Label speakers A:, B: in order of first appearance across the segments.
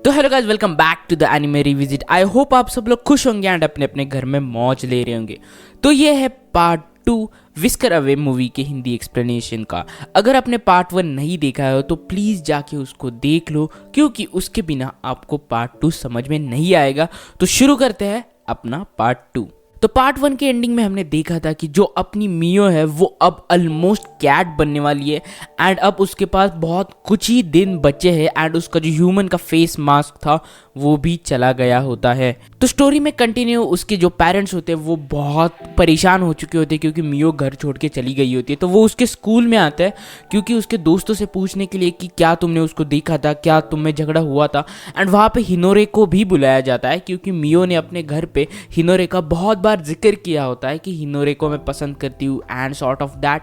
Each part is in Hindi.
A: तो hello guys, welcome back to the anime revisit. I hope आप सब लोग खुश होंगे एंड अपने अपने घर में मौज ले रहे होंगे। तो ये है पार्ट 2 विस्कर अवे मूवी के हिंदी एक्सप्लेनेशन का। अगर आपने पार्ट 1 नहीं देखा है तो प्लीज़ जाके उसको देख लो, क्योंकि उसके बिना आपको पार्ट 2 समझ में नहीं आएगा। तो शुरू करते हैं अपना पार्ट 2। तो पार्ट 1 के एंडिंग में हमने देखा था कि जो अपनी मियो है वो अब ऑलमोस्ट कैट बनने वाली है एंड अब उसके पास बहुत कुछ ही दिन बचे हैं एंड उसका जो ह्यूमन का फेस मास्क था वो भी चला गया होता है। तो स्टोरी में कंटिन्यू उसके जो पेरेंट्स होते हैं वो बहुत परेशान हो चुके होते हैं क्योंकि मियो घर छोड़ के चली गई होती है। तो वो उसके स्कूल में आता है क्योंकि उसके दोस्तों से पूछने के लिए कि क्या तुमने उसको देखा था, क्या तुम में झगड़ा हुआ था। एंड वहाँ पे हिनोरे को भी बुलाया जाता है क्योंकि मियो ने अपने घर पे हिनोरे का बहुत बार जिक्र किया होता है कि हिनोरे को मैं पसंद करती हूँ and sort of that.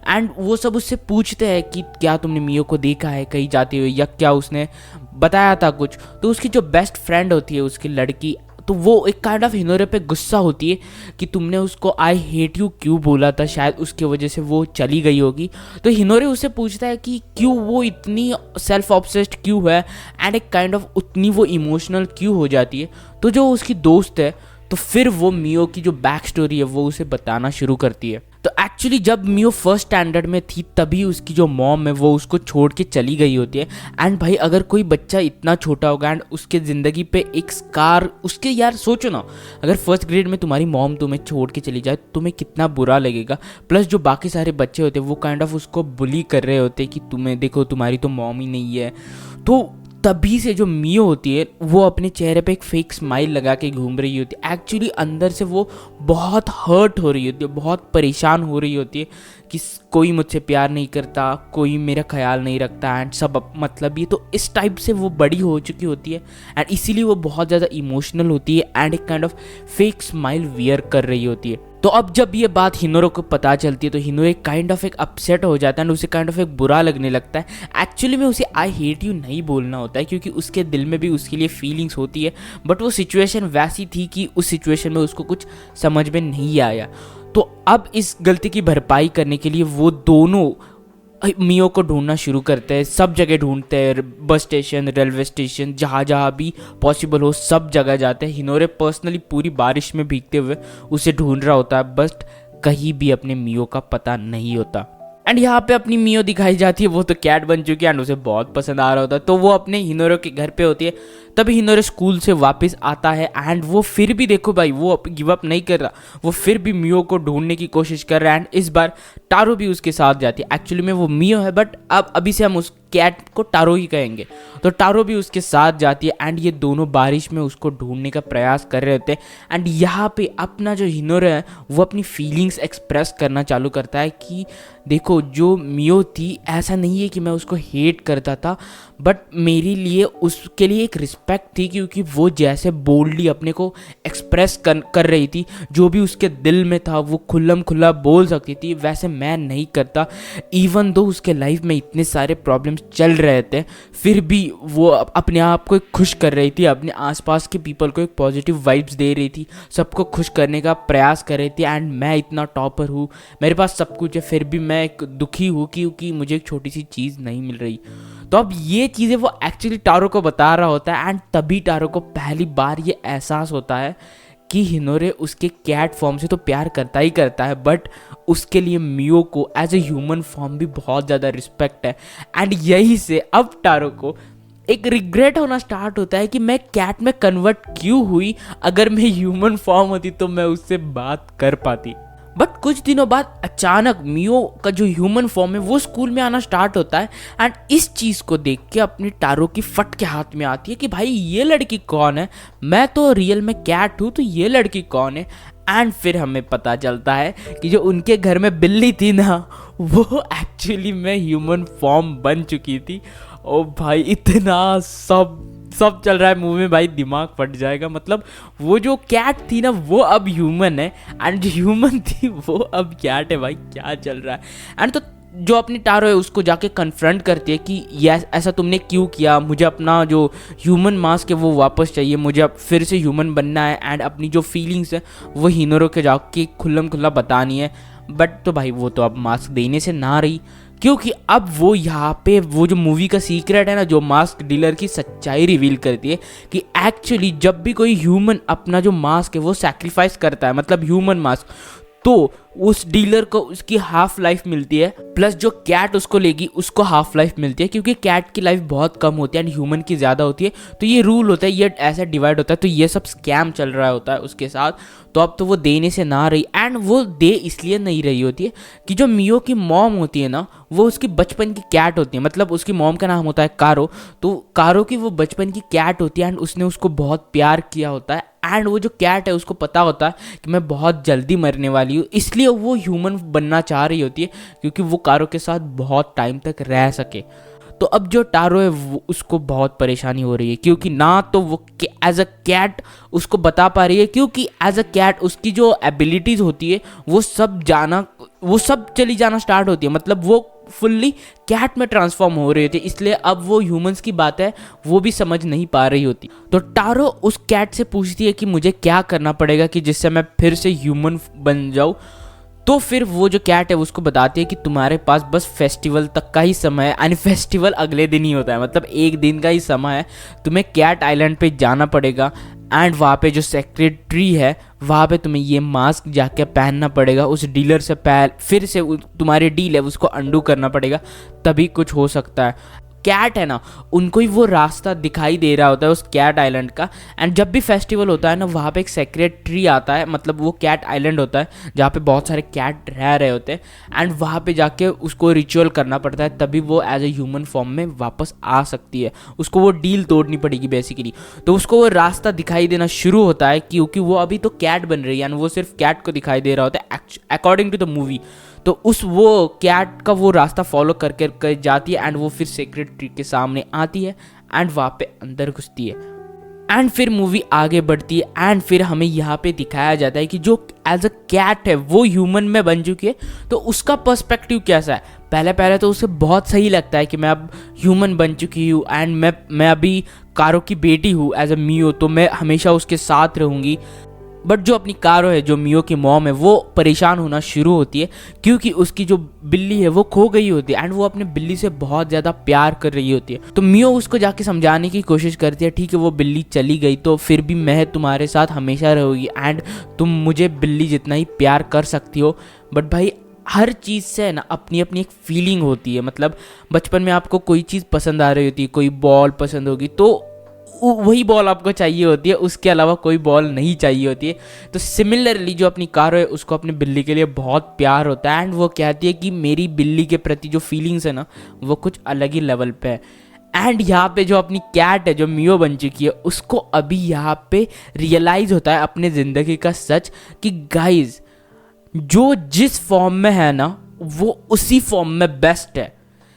A: And वो सब उससे पूछते हैं कि क्या तुमने मियो को देखा है कहीं जाते हुए या क्या उसने बताया था कुछ। तो उसकी जो बेस्ट फ्रेंड होती है उसकी लड़की, तो वो एक काइंड ऑफ हिनोरे पे गुस्सा होती है कि तुमने उसको आई हेट यू क्यों बोला था, शायद उसकी वजह से वो चली गई होगी। तो हिनोरे उससे पूछता है कि क्यों वो इतनी सेल्फ ऑब्सेस्ड क्यों है एंड एक काइंड ऑफ उतनी वो इमोशनल क्यों हो जाती है। तो जो उसकी दोस्त है तो फिर वो मियो की जो बैक स्टोरी है वो उसे बताना शुरू करती है। तो एक्चुअली जब मियो फर्स्ट स्टैंडर्ड में थी तभी उसकी जो मॉम है वो उसको छोड़ के चली गई होती है। एंड भाई अगर कोई बच्चा इतना छोटा होगा एंड उसके ज़िंदगी पे एक स्कार उसके, यार सोचो ना, अगर फर्स्ट ग्रेड में तुम्हारी मॉम तुम्हें छोड़ के चली जाए तुम्हें कितना बुरा लगेगा। प्लस जो बाकी सारे बच्चे होते हैं वो काइंड ऑफ उसको बुली कर रहे होते कि तुम्हें देखो तुम्हारी तो मॉम ही नहीं है। तो तभी से जो मियो होती है वो अपने चेहरे पे एक फेक स्माइल लगा के घूम रही होती है। एक्चुअली अंदर से वो बहुत हर्ट हो रही होती है, बहुत परेशान हो रही होती है कि कोई मुझसे प्यार नहीं करता, कोई मेरा ख्याल नहीं रखता एंड सब मतलब ये। तो इस टाइप से वो बड़ी हो चुकी होती है एंड इसीलिए वो बहुत ज़्यादा इमोशनल होती है एंड एक kind of fake smile wear कर रही होती है। तो अब जब ये बात हिनोरे को पता चलती है तो हिनोरे काइंड ऑफ एक अपसेट हो जाता है एंड उसे काइंड ऑफ एक बुरा लगने लगता है। एक्चुअली में उसे आई हेट यू नहीं बोलना होता है क्योंकि उसके दिल में भी उसके लिए फीलिंग्स होती है, बट वो सिचुएशन वैसी थी कि उस सिचुएशन में उसको कुछ समझ में नहीं आया। तो अब इस गलती की भरपाई करने के लिए वो दोनों मियो को ढूंढना शुरू करते हैं, सब जगह ढूंढते हैं, बस स्टेशन, रेलवे स्टेशन, जहाँ जहाँ भी पॉसिबल हो सब जगह जाते हैं। हिनोरे पर्सनली पूरी बारिश में भीगते हुए उसे ढूंढ रहा होता है, बस कहीं भी अपने मियो का पता नहीं होता। एंड यहाँ पे अपनी मियो दिखाई जाती है, वो तो कैट बन चुकी है एंड उसे बहुत पसंद आ रहा होता है। तो वो अपने हिनोरे के घर पे होती है, तभी हिनोरे स्कूल से वापस आता है एंड वो फिर भी देखो भाई वो गिव अप नहीं कर रहा, वो फिर भी मियो को ढूंढने की कोशिश कर रहा है एंड इस बार टारो भी उसके साथ जाती है। एक्चुअली में वो मियो है बट अब अभी से हम उस कैट को टारो ही कहेंगे। तो टारो भी उसके साथ जाती है एंड ये दोनों बारिश में उसको ढूंढने का प्रयास कर रहे होते हैं। एंड यहाँ पे अपना जो हिनोरे है वो अपनी फीलिंग्स एक्सप्रेस करना चालू करता है कि देखो जो मियो थी ऐसा नहीं है कि मैं उसको हेट करता था, बट मेरे लिए उसके लिए एक रिस्पेक्ट थी क्योंकि वो जैसे बोल्डली अपने को एक्सप्रेस कर रही थी, जो भी उसके दिल में था वो खुल्लम खुल्ला बोल सकती थी, वैसे मैं नहीं करता। इवन दो उसके लाइफ में इतने सारे प्रॉब्लम्स चल रहे थे फिर भी वो अपने आप को खुश कर रही थी, अपने आसपास के पीपल को एक पॉजिटिव वाइब्स दे रही थी, सबको खुश करने का प्रयास कर रही थी। एंड मैं इतना टॉपर हूँ, मेरे पास सब कुछ है, फिर भी मैं एक दुखी हूँ क्योंकि मुझे एक छोटी सी चीज़ नहीं मिल रही। तो अब ये चीज़ें वो एक्चुअली टारो को बता रहा होता है एंड तभी टारो को पहली बार ये एहसास होता है कि हिनोरे उसके कैट फॉर्म से तो प्यार करता ही करता है, बट उसके लिए मियो को एज ए ह्यूमन फॉर्म भी बहुत ज़्यादा रिस्पेक्ट है। एंड यही से अब टारो को एक रिग्रेट होना स्टार्ट होता है कि मैं कैट में कन्वर्ट क्यों हुई, अगर मैं ह्यूमन फॉर्म होती तो मैं उससे बात कर पाती। बट कुछ दिनों बाद अचानक मियो का जो ह्यूमन फॉर्म है वो स्कूल में आना स्टार्ट होता है एंड इस चीज़ को देख के अपनी टारो की फट के हाथ में आती है कि भाई ये लड़की कौन है, मैं तो रियल में कैट हूँ तो ये लड़की कौन है। एंड फिर हमें पता चलता है कि जो उनके घर में बिल्ली थी ना वो एक्चुअली में ह्यूमन फॉर्म बन चुकी थी। ओ भाई इतना सब चल रहा है मूवी में भाई, दिमाग फट जाएगा। मतलब वो जो कैट थी ना वो अब ह्यूमन है एंड जो ह्यूमन थी वो अब कैट है। भाई क्या चल रहा है। एंड तो जो अपनी टारो है उसको जाके कन्फ्रंट करती है कि ये ऐसा तुमने क्यों किया, मुझे अपना जो ह्यूमन मास्क है वो वापस चाहिए, मुझे अब फिर से ह्यूमन बनना है एंड अपनी जो फीलिंग्स है वो हिनोरे के जाके खुल्लम खुल्ला बतानी है। बट तो भाई वो तो अब मास्क देने से ना रही क्योंकि अब वो यहाँ पे वो जो मूवी का सीक्रेट है ना, जो मास्क डीलर की सच्चाई रिवील करती है कि एक्चुअली जब भी कोई ह्यूमन अपना जो मास्क है वो सैक्रिफाइस करता है, मतलब ह्यूमन मास्क, तो उस डीलर को उसकी हाफ लाइफ मिलती है, प्लस जो कैट उसको लेगी उसको हाफ लाइफ मिलती है, क्योंकि कैट की लाइफ बहुत कम होती है एंड ह्यूमन की ज़्यादा होती है। तो ये रूल होता है, ये ऐसा डिवाइड होता है। तो ये सब स्कैम चल रहा होता है उसके साथ। तो अब तो वो देने से ना रही, एंड वो दे इसलिए नहीं रही होती है कि जो मियो की मॉम होती है ना, वो उसकी बचपन की कैट होती है, मतलब उसकी मॉम का नाम होता है कारो। तो कारो की वो बचपन की कैट होती है एंड उसने उसको बहुत प्यार किया होता है, एंड वो जो कैट है उसको पता होता है कि मैं बहुत जल्दी मरने वाली हूँ, इसलिए वो ह्यूमन बनना चाह रही होती है क्योंकि वो कारो के साथ बहुत टाइम तक रह सके। तो अब जो टारो है वो उसको बहुत परेशानी हो रही है, क्योंकि ना तो वो एज अ कैट उसको बता पा रही है, क्योंकि एज अ कैट उसकी जो एबिलिटीज़ होती है वो सब चली जाना स्टार्ट होती है, मतलब वो फुल्ली कैट में ट्रांसफॉर्म हो रही होती है, इसलिए अब वो ह्यूमंस की बात है वो भी समझ नहीं पा रही होती। तो टारो उस कैट से पूछती है कि मुझे क्या करना पड़ेगा कि जिससे मैं फिर से ह्यूमन बन जाऊँ। तो फिर वो जो कैट है उसको बताती है कि तुम्हारे पास बस फेस्टिवल तक का ही समय है, यानी फेस्टिवल अगले दिन ही होता है, मतलब एक दिन का ही समय है। तुम्हें कैट आइलैंड पे जाना पड़ेगा एंड वहाँ पे जो सेक्रेट ट्री है वहाँ पे तुम्हें ये मास्क जाके पहनना पड़ेगा, उस डीलर से फिर से तुम्हारी डील है उसको अंडू करना पड़ेगा, तभी कुछ हो सकता है। कैट है ना, उनको ही वो रास्ता दिखाई दे रहा होता है उस कैट आइलैंड का, एंड जब भी फेस्टिवल होता है ना वहाँ पे एक सेक्रेट ट्री आता है, मतलब वो कैट आइलैंड होता है जहाँ पे बहुत सारे कैट रह रहे होते हैं, एंड वहाँ पे जाके उसको रिचुअल करना पड़ता है, तभी वो एज ए ह्यूमन फॉर्म में वापस आ सकती है। उसको वो डील तोड़नी पड़ेगी बेसिकली। तो उसको वो रास्ता दिखाई देना शुरू होता है क्योंकि वो अभी तो कैट बन रही है, यानी वो सिर्फ कैट को दिखाई दे रहा होता है अकॉर्डिंग टू द मूवी। तो उस वो कैट का वो रास्ता फॉलो करके जाती है एंड वो फिर सीक्रेट ट्री के सामने आती है एंड वहाँ पे अंदर घुसती है, एंड फिर मूवी आगे बढ़ती है एंड फिर हमें यहाँ पे दिखाया जाता है कि जो एज अ कैट है वो ह्यूमन में बन चुकी है, तो उसका पर्सपेक्टिव कैसा है। पहले तो उसे बहुत सही लगता है कि मैं अब ह्यूमन बन चुकी हूँ एंड मैं अभी कारो की बेटी हूँ एज अ मियो, तो मैं हमेशा उसके साथ रहूँगी। बट जो अपनी कारो है, जो मियो की मॉम है, वो परेशान होना शुरू होती है क्योंकि उसकी जो बिल्ली है वो खो गई होती है एंड वो अपने बिल्ली से बहुत ज़्यादा प्यार कर रही होती है। तो मियो उसको जाके समझाने की कोशिश करती है, ठीक है वो बिल्ली चली गई तो फिर भी मैं तुम्हारे साथ हमेशा रहूँगी एंड तुम मुझे बिल्ली जितना ही प्यार कर सकती हो। बट भाई हर चीज़ से ना अपनी अपनी एक फीलिंग होती है, मतलब बचपन में आपको कोई चीज़ पसंद आ रही होती है, कोई बॉल पसंद होगी तो वही बॉल आपको चाहिए होती है, उसके अलावा कोई बॉल नहीं चाहिए होती है। तो सिमिलरली जो अपनी कारो है उसको अपनी बिल्ली के लिए बहुत प्यार होता है एंड वो कहती है कि मेरी बिल्ली के प्रति जो फीलिंग्स है ना वो कुछ अलग ही लेवल पे है। एंड यहाँ पे जो अपनी कैट है जो मियो बन चुकी है उसको अभी यहाँ पे रियलाइज़ होता है अपने ज़िंदगी का सच कि गाइज जो जिस फॉर्म में है ना वो उसी फॉर्म में बेस्ट है,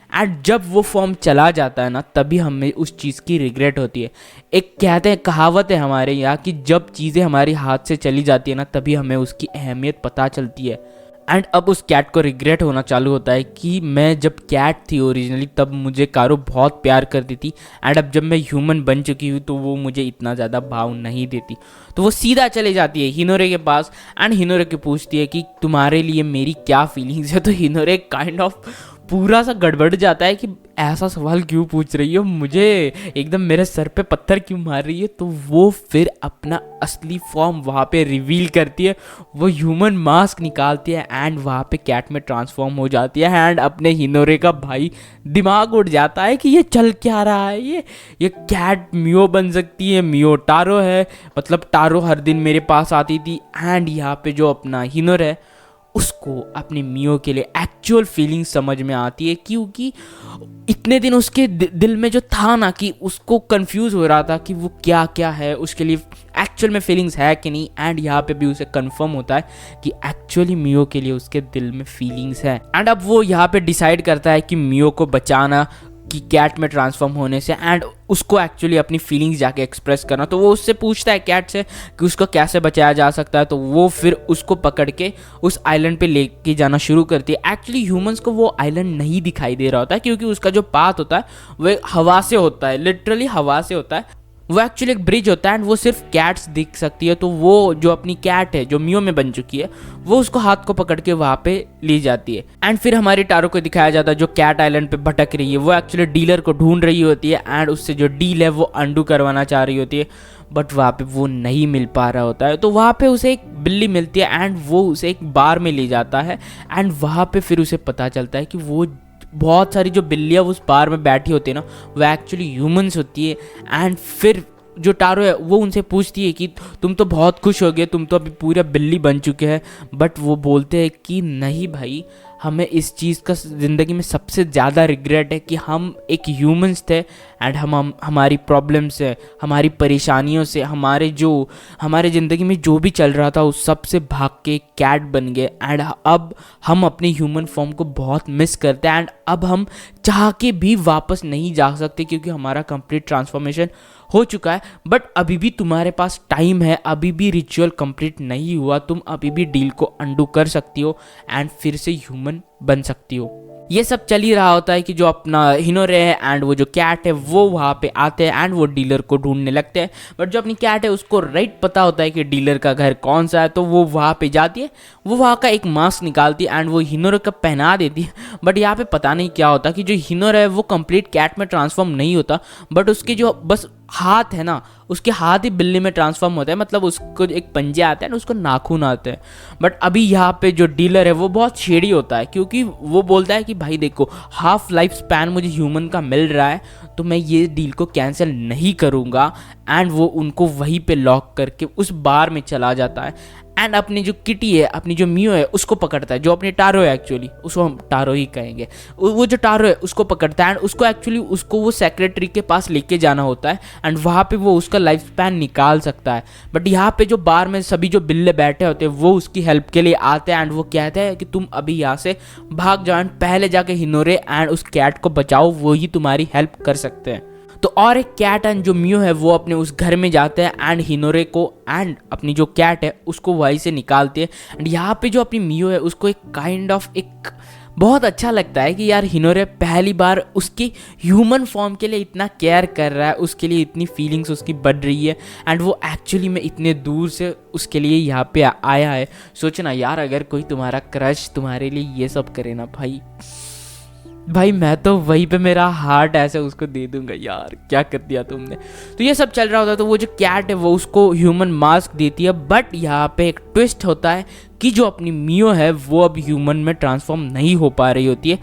A: एंड जब वो फॉर्म चला जाता है ना तभी हमें उस चीज़ की रिग्रेट होती है। एक कहते हैं कहावत है हमारे यहाँ कि जब चीज़ें हमारे हाथ से चली जाती है ना तभी हमें उसकी अहमियत पता चलती है। एंड अब उस कैट को रिग्रेट होना चालू होता है कि मैं जब कैट थी ओरिजिनली तब मुझे कारो बहुत प्यार करती थी एंड अब जब मैं ह्यूमन बन चुकी हूँ तो वो मुझे इतना ज़्यादा भाव नहीं देती। तो वो सीधा चले जाती है हिनोरे के पास एंड हिनोरे के पूछती है कि तुम्हारे लिए मेरी क्या फीलिंग्स है। तो हिनोरे काइंड ऑफ पूरा सा गड़बड़ जाता है कि ऐसा सवाल क्यों पूछ रही हो, मुझे एकदम मेरे सर पे पत्थर क्यों मार रही है। तो वो फिर अपना असली फॉर्म वहाँ पे रिवील करती है, वो ह्यूमन मास्क निकालती है एंड वहाँ पे कैट में ट्रांसफॉर्म हो जाती है एंड अपने हिनोरे का भाई दिमाग उड़ जाता है कि ये चल क्या रहा है, ये कैट मियो बन सकती है, मियो टारो है, मतलब टारो हर दिन मेरे पास आती थी। एंड यहाँ पे जो अपना हिनोरे है उसको अपने मियो के लिए एक्चुअल फीलिंग समझ में आती है, क्योंकि इतने दिन उसके दिल में जो था ना कि उसको कंफ्यूज हो रहा था कि वो क्या क्या है, उसके लिए एक्चुअल में फीलिंग्स है कि नहीं। एंड यहाँ पे भी उसे कंफर्म होता है कि एक्चुअली मियो के लिए उसके दिल में फीलिंग्स है। एंड अब वो यहाँ पे डिसाइड करता है कि मियो को बचाना कि कैट में ट्रांसफॉर्म होने से एंड उसको एक्चुअली अपनी फीलिंग्स जाके एक्सप्रेस करना। तो वो उससे पूछता है कैट से कि उसको कैसे बचाया जा सकता है। तो वो फिर उसको पकड़ के उस आइलैंड पे लेके जाना शुरू करती है। एक्चुअली ह्यूमंस को वो आइलैंड नहीं दिखाई दे रहा होता है क्योंकि उसका जो पाथ होता है वो हवा से होता है, लिटरली हवा से होता है। वो एक्चुअली एक ब्रिज होता है एंड वो सिर्फ कैट्स दिख सकती है। तो वो जो अपनी कैट है जो मियो में बन चुकी है, वो उसको हाथ को पकड़ के वहाँ पे ले जाती है। एंड फिर हमारी टारो को दिखाया जाता है जो कैट आइलैंड पे भटक रही है, वो एक्चुअली डीलर को ढूंढ रही होती है एंड उससे जो डील है वो अंडू करवाना चाह रही होती है, बट वहाँ पे वो नहीं मिल पा रहा होता है। तो वहाँ पे उसे एक बिल्ली मिलती है एंड वो उसे एक बार में ले जाता है एंड वहाँ पे फिर उसे पता चलता है कि वो बहुत सारी जो बिल्लियाँ उस बार में बैठी होती है ना, वो एक्चुअली ह्यूमंस होती है। एंड फिर जो टारो है वो उनसे पूछती है कि तुम तो बहुत खुश हो गए, तुम तो अभी पूरा बिल्ली बन चुके हैं, बट वो बोलते हैं कि नहीं भाई, हमें इस चीज़ का ज़िंदगी में सबसे ज़्यादा रिग्रेट है कि हम एक ह्यूमंस थे एंड हम हमारी प्रॉब्लम से, हमारी परेशानियों से, हमारे ज़िंदगी में जो भी चल रहा था उस सब से भाग के कैट बन गए एंड अब हम अपने ह्यूमन फॉर्म को बहुत मिस करते हैं एंड अब हम चाह के भी वापस नहीं जा सकते क्योंकि हमारा कंप्लीट ट्रांसफॉर्मेशन हो चुका है। बट अभी भी तुम्हारे पास टाइम है, अभी भी रिचुअल कंप्लीट नहीं हुआ, तुम अभी भी डील को अंडू कर सकती हो एंड फिर से ह्यूमन बन सकती हो। ये सब चल ही रहा होता है कि जो अपना हिनोरे है एंड वो जो कैट है वो वहाँ पे आते हैं एंड वो डीलर को ढूंढने लगते हैं। बट जो अपनी कैट है उसको राइट पता होता है कि डीलर का घर कौन सा है, तो वो वहाँ पे जाती है, वो वहाँ का एक मास्क निकालती है एंड वो हिनोरे का पहना देती है। बट यहाँ पे पता नहीं क्या होता कि जो हिनोरे है वो कंप्लीट कैट में ट्रांसफॉर्म नहीं होता, बट उसके जो बस हाथ है ना, उसके हाथ ही बिल्ली में ट्रांसफॉर्म होता है, मतलब उसको एक पंजे आते हैं ना, उसको नाखून आते हैं। बट अभी यहाँ पे जो डीलर है वो बहुत शेडी होता है क्योंकि वो बोलता है कि भाई देखो, हाफ लाइफ स्पैन मुझे ह्यूमन का मिल रहा है तो मैं ये डील को कैंसिल नहीं करूँगा। एंड वो उनको वहीं पे लॉक करके उस बार में चला जाता है एंड अपनी जो किटी है, अपनी जो मियो है उसको पकड़ता है, जो अपनी टारो है, एक्चुअली उसको हम टारो ही कहेंगे, वो जो टारो है उसको पकड़ता है एंड उसको एक्चुअली उसको वो सेक्रेटरी के पास लेके जाना होता है एंड वहाँ पे वो उसका लाइफ स्पैन निकाल सकता है। बट यहाँ पे जो बार में सभी जो बिल्ले बैठे होते हैं वो उसकी हेल्प के लिए आते हैं एंड वो कहते हैं कि तुम अभी यहाँ से भाग जाओ एंड पहले जाके हिनोरे एंड उस कैट को बचाओ, वो ही तुम्हारी हेल्प कर सकते हैं। तो और एक कैट एंड जो मियो है वो अपने उस घर में जाते हैं एंड हिनोरे को एंड अपनी जो कैट है उसको वहीं से निकालते हैं। एंड यहाँ पे जो अपनी मियो है उसको एक काइंड ऑफ एक बहुत अच्छा लगता है कि यार हिनोरे पहली बार उसकी ह्यूमन फॉर्म के लिए इतना केयर कर रहा है, उसके लिए इतनी फीलिंग्स उसकी बढ़ रही है एंड वो एक्चुअली में इतने दूर से उसके लिए यहाँ पे आया है। सोचना यार, अगर कोई तुम्हारा क्रश तुम्हारे लिए ये सब करे ना भाई मैं तो वहीं पे मेरा हार्ट ऐसे उसको दे दूंगा, यार क्या कर दिया तुमने। तो ये सब चल रहा होता है, तो वो जो कैट है वो उसको ह्यूमन मास्क देती है। बट यहाँ पे एक ट्विस्ट होता है कि जो अपनी मियो है वो अब ह्यूमन में ट्रांसफॉर्म नहीं हो पा रही होती है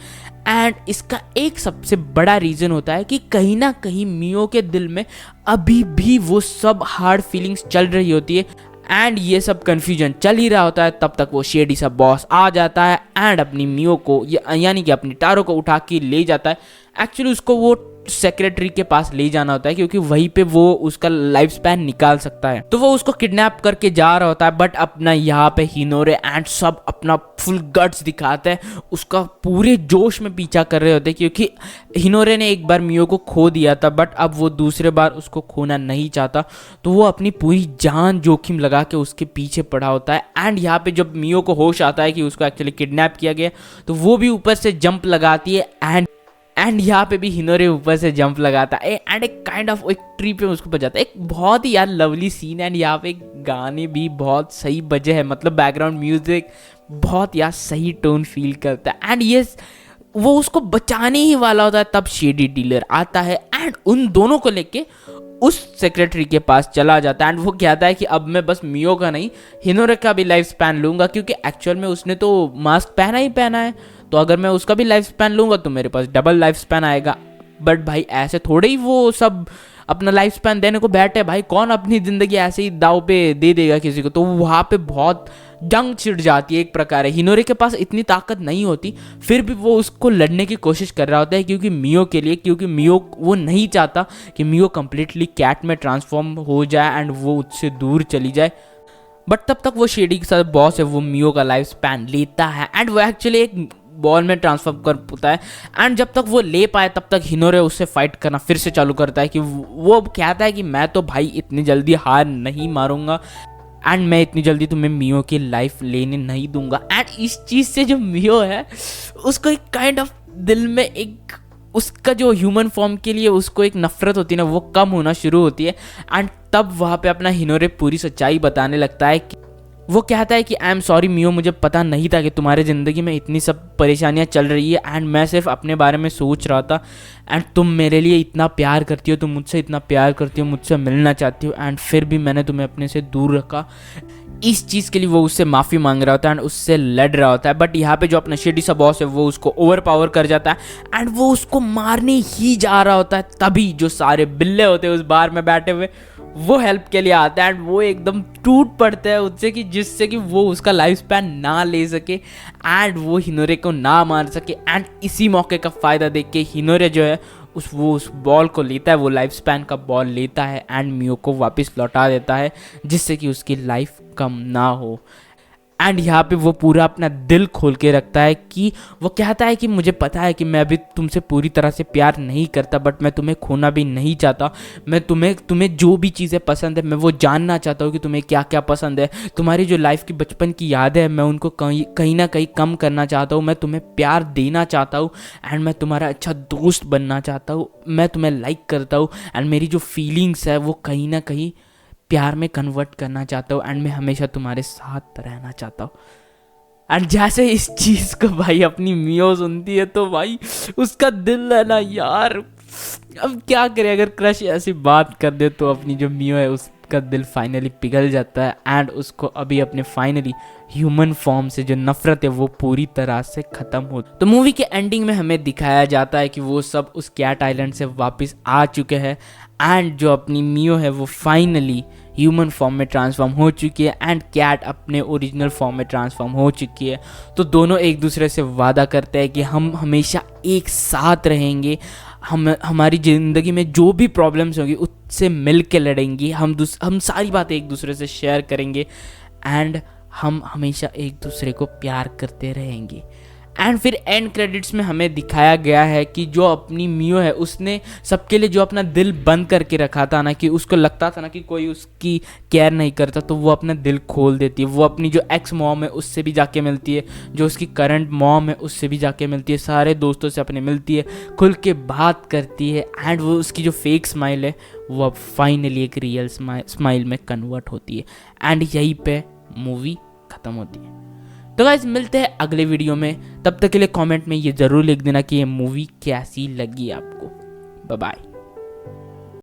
A: एंड इसका एक सबसे बड़ा रीज़न होता है कि कहीं ना कहीं मियो के दिल में अभी भी वो सब हार्ड फीलिंग्स चल रही होती है एंड ये सब कन्फ्यूजन चल ही रहा होता है। तब तक वो शेडी सा बॉस आ जाता है एंड अपनी मियो को यानी कि अपनी टारो को उठा के ले जाता है। एक्चुअली उसको वो सेक्रेटरी के पास ले जाना होता है क्योंकि वहीं पे वो उसका लाइफ स्पैन निकाल सकता है। तो वो उसको किडनैप करके जा रहा होता है बट अपना यहाँ पे हिनोरे एंड सब अपना फुल गट्स दिखाते हैं, उसका पूरे जोश में पीछा कर रहे होते हैं क्योंकि हिनोरे ने एक बार मियो को खो दिया था बट अब वो दूसरे बार उसको खोना नहीं चाहता। तो वो अपनी पूरी जान जोखिम लगा के उसके पीछे पड़ा होता है एंड यहाँ पे जब मियो को होश आता है कि उसको एक्चुअली किडनैप किया गया तो वो भी ऊपर से जंप लगाती है एंड यहाँ पे भी हिनोरे ऊपर से जंप लगाता है एंड एक काइंड ऑफ एक ट्री पे उसको बजाता है। एक बहुत ही यार लवली सीन एंड यहाँ पे गाने भी बहुत सही बजे हैं, मतलब बैकग्राउंड म्यूजिक बहुत यार सही टोन फील करता है एंड ये वो उसको बचाने ही वाला होता है। तब शेडी डीलर आता है एंड उन दोनों को लेके उस सेक्रेटरी के पास चला जाता है एंड वो कहता है कि अब मैं बस मियो का नहीं हिनोरे का भी लाइफ स्पैन लूँगा क्योंकि एक्चुअल में उसने तो मास्क पहना ही पहना है, तो अगर मैं उसका भी लाइफ स्पैन लूँगा तो मेरे पास डबल लाइफ स्पैन आएगा। बट भाई ऐसे थोड़े ही वो सब अपना लाइफ स्पैन देने को बैठे भाई, कौन अपनी ज़िंदगी ऐसे ही दाव पे दे देगा किसी को। तो वहाँ पे बहुत जंग छिड़ जाती है एक प्रकार है। हिनोरे के पास इतनी ताकत नहीं होती फिर भी वो उसको लड़ने की कोशिश कर रहा होता है क्योंकि मियो के लिए, क्योंकि मियो वो नहीं चाहता कि मियो कम्प्लीटली कैट में ट्रांसफॉर्म हो जाए एंड वो उससे दूर चली जाए। बट तब तक वो शेडी के साथ बॉस है वो मियो का लाइफ स्पैन लेता है एंड वो एक्चुअली एक बॉल में ट्रांसफॉर्म कर पाता है एंड जब तक वो ले पाए तब तक हिनोरे उससे फाइट करना फिर से चालू करता है कि वो कहता है कि मैं तो भाई इतनी जल्दी हार नहीं मारूंगा एंड मैं इतनी जल्दी तुम्हें मियो की लाइफ लेने नहीं दूंगा। एंड इस चीज़ से जो मियो है उसको एक काइंड ऑफ दिल में एक उसका जो ह्यूमन फॉर्म के लिए उसको एक नफरत होती है ना, वो कम होना शुरू होती है। एंड तब वहाँ पे अपना हिनोरे पूरी सच्चाई बताने लगता है कि वो कहता है कि आई एम सॉरी मियो, मुझे पता नहीं था कि तुम्हारे ज़िंदगी में इतनी सब परेशानियाँ चल रही है एंड मैं सिर्फ अपने बारे में सोच रहा था। एंड तुम मेरे लिए इतना प्यार करती हो, तुम मुझसे इतना प्यार करती हो, मुझसे मिलना चाहती हो, एंड फिर भी मैंने तुम्हें अपने से दूर रखा। इस चीज़ के लिए वो उससे माफ़ी मांग रहा होता है एंड उससे लड़ रहा होता है। बट यहाँ पे जो अपना शेडी सा बॉस है वो उसको ओवर पावर कर जाता है एंड वो उसको मारने ही जा रहा होता है। तभी जो सारे बिल्ले होते हैं उस बार में बैठे हुए, वो हेल्प के लिए आता है एंड वो एकदम टूट पड़ते हैं उससे कि जिससे कि वो उसका लाइफ स्पैन ना ले सके एंड वो हिनोरे को ना मार सके। एंड इसी मौके का फ़ायदा देख के हिनोरे जो है उस बॉल को लेता है, वो लाइफ स्पैन का बॉल लेता है एंड मियो को वापस लौटा देता है जिससे कि उसकी लाइफ कम ना हो। एंड यहाँ पे वो पूरा अपना दिल खोल के रखता है कि वो कहता है कि मुझे पता है कि मैं अभी तुमसे पूरी तरह से प्यार नहीं करता, बट मैं तुम्हें खोना भी नहीं चाहता। मैं तुम्हें जो भी चीज़ें पसंद है मैं वो जानना चाहता हूँ कि तुम्हें क्या क्या पसंद है। तुम्हारी जो लाइफ की बचपन की यादें हैं मैं उनको कहीं ना कहीं कम करना चाहता हूँ। मैं तुम्हें प्यार देना चाहता हूँ एंड मैं तुम्हारा अच्छा दोस्त बनना चाहता हूँ। मैं तुम्हें लाइक करता हूँ एंड मेरी जो फीलिंग्स है वो कहीं ना कहीं प्यार में कन्वर्ट करना चाहता हूँ एंड मैं हमेशा तुम्हारे साथ रहना चाहता हूँ। एंड जैसे इस चीज़ को भाई अपनी मियो सुनती है तो भाई उसका दिल है ना यार, अब क्या करे, अगर क्रश ऐसी बात कर दे तो अपनी जो मियो है उसका दिल फाइनली पिघल जाता है एंड उसको अभी अपने फाइनली ह्यूमन फॉर्म से जो नफरत है वो पूरी तरह से ख़त्म हो। तो मूवी के एंडिंग में हमें दिखाया जाता है कि वो सब उस कैट आइलैंड से वापस आ चुके हैं एंड जो अपनी मियो है वो फाइनली ह्यूमन फॉर्म में ट्रांसफॉर्म हो चुकी है एंड कैट अपने ओरिजिनल फॉर्म में ट्रांसफॉर्म हो चुकी है। तो दोनों एक दूसरे से वादा करते हैं कि हम हमेशा एक साथ रहेंगे, हम हमारी ज़िंदगी में जो भी प्रॉब्लम्स होंगी उससे मिल के लड़ेंगे, हम सारी बातें एक दूसरे से शेयर करेंगे एंड हम हमेशा एक दूसरे को प्यार करते रहेंगे। एंड फिर एंड क्रेडिट्स में हमें दिखाया गया है कि जो अपनी मियो है उसने सबके लिए जो अपना दिल बंद करके रखा था ना, कि उसको लगता था ना कि कोई उसकी केयर नहीं करता, तो वो अपना दिल खोल देती है। वो अपनी जो एक्स मॉम है उससे भी जाके मिलती है, जो उसकी करंट मॉम है उससे भी जाके मिलती है, सारे दोस्तों से अपने मिलती है, खुल के बात करती है एंड वो उसकी जो फेक स्माइल है वो अब फाइनली एक रियल स्माइल में कन्वर्ट होती है एंड यहीं पे मूवी ख़त्म होती है। तो गाइस मिलते हैं अगले वीडियो में, तब तक के लिए कमेंट में ये ज़रूर लिख देना कि ये मूवी कैसी लगी आपको। Bye bye.